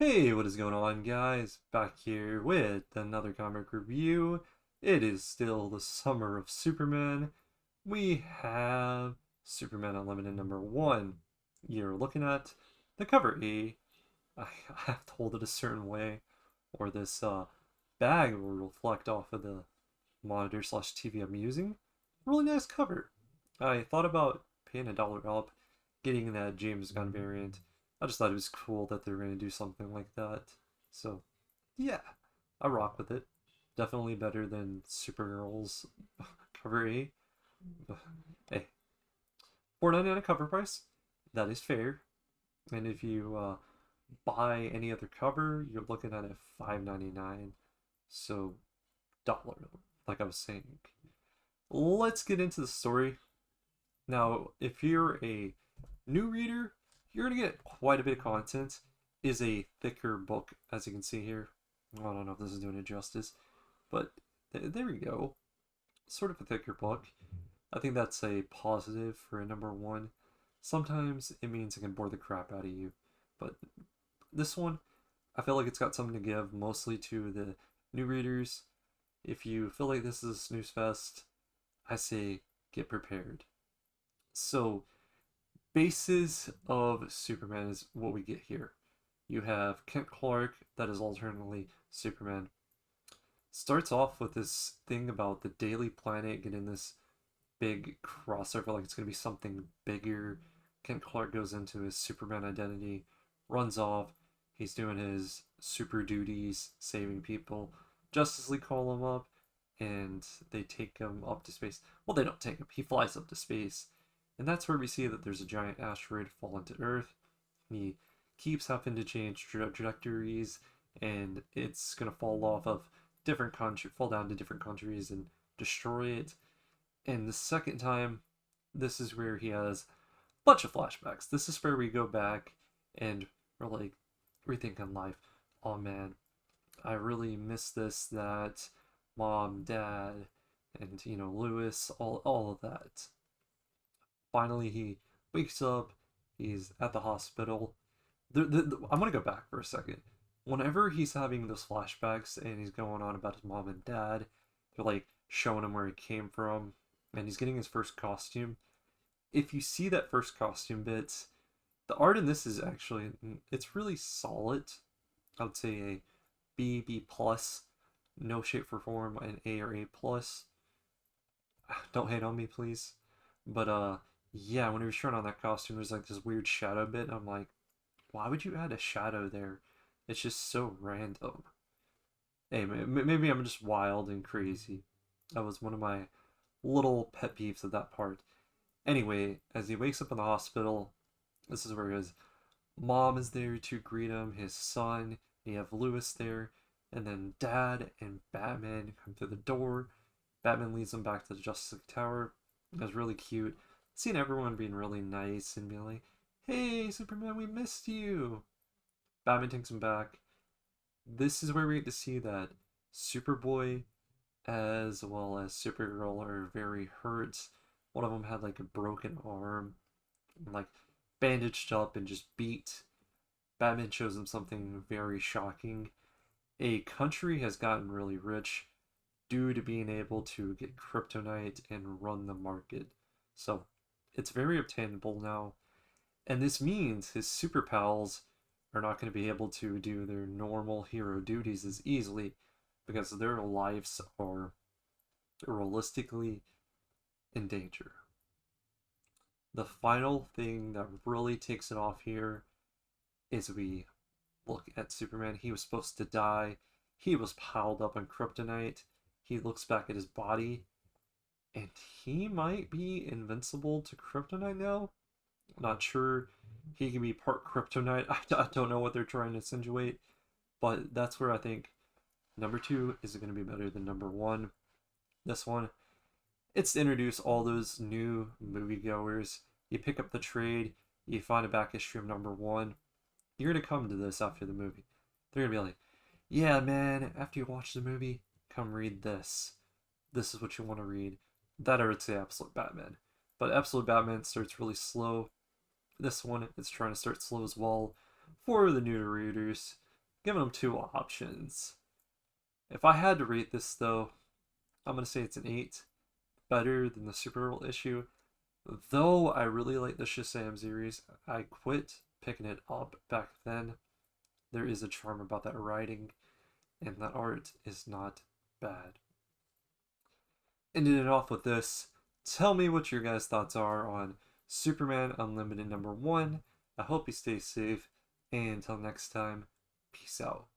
Hey, what is going on, guys? Back here with another comic review. It is still the summer of Superman. We have Superman Unlimited #1. You're looking at the cover A. I have to hold it a certain way, or this bag will reflect off of the monitor slash TV I'm using. Really nice cover. I thought about paying $1 up, getting that James Gunn variant. I just thought it was cool that they're going to do something like that. So, yeah, I rock with it. Definitely better than Supergirl's cover A. But, hey, $4.99 a cover price. That is fair. And if you buy any other cover, you're looking at a $5.99. So, dollar, like I was saying. Let's get into the story. Now, if you're a new reader, you're going to get quite a bit of content. Is a thicker book, as you can see here. I don't know if this is doing it justice, but there we go. Sort of a thicker book. I think that's a positive for a #1. Sometimes it means it can bore the crap out of you, but this one, I feel like it's got something to give, mostly to the new readers. If you feel like this is a snooze fest, I say get prepared. So, basis of Superman is what we get here. You have Kent Clark, that is alternately Superman. Starts off with this thing about the Daily Planet getting this big crossover, like it's going to be something bigger. Kent Clark goes into his Superman identity, runs off. He's doing his super duties, saving people. Justice League call him up, and they take him up to space. Well, they don't take him, he flies up to space. And that's where we see that there's a giant asteroid falling to Earth. He keeps having to change trajectories, and it's going to fall off of different country, fall down to different countries and destroy it. And the second time, this is where he has a bunch of flashbacks. This is where we go back and we're like rethinking life. Oh man, I really miss this, that, mom, dad, and Lewis, all of that. Finally, he wakes up. He's at the hospital. I'm gonna go back for a second. Whenever he's having those flashbacks and he's going on about his mom and dad, they're like showing him where he came from, and he's getting his first costume. If you see that first costume bit, the art in this is actually it's really solid. I would say a B plus, no shape or form, an A or A plus. Don't hate on me, please. But yeah, when he was trying on that costume, there's like this weird shadow bit, and I'm like, why would you add a shadow there? It's just so random. Hey, maybe I'm just wild and crazy. That was one of my little pet peeves of that part. Anyway, as he wakes up in the hospital, this is where his mom is there to greet him, his son, you have Lewis there, and then Dad and Batman come through the door. Batman leads him back to the Justice League Tower. It was really cute. Seeing everyone being really nice and being like, hey, Superman, we missed you. Batman takes him back. This is where we get to see that Superboy as well as Supergirl are very hurt. One of them had like a broken arm, like bandaged up and just beat. Batman shows him something very shocking. A country has gotten really rich due to being able to get kryptonite and run the market. So it's very obtainable now. And this means his super pals are not going to be able to do their normal hero duties as easily because their lives are realistically in danger. The final thing that really takes it off here is we look at Superman. He was supposed to die. He was piled up on kryptonite. He looks back at his body, and he might be invincible to kryptonite now. Not sure. He can be part kryptonite. I don't know what they're trying to insinuate, but that's where I think #2 is going to be better than #1. This one, it's to introduce all those new moviegoers. You pick up the trade, you find a back issue of #1. You're going to come to this after the movie. They're going to be like, yeah, man, after you watch the movie, come read this. This is what you want to read. That or it's the Absolute Batman. But Absolute Batman starts really slow. This one is trying to start slow as well for the new readers. giving them two options. If I had to rate this though, I'm gonna say it's an 8, better than the Supergirl issue. Though I really like the Shazam series, I quit picking it up back then. There is a charm about that writing, and that art is not bad. Ending it off with this, tell me what your guys' thoughts are on Superman Unlimited #1. I hope you stay safe, and until next time, peace out.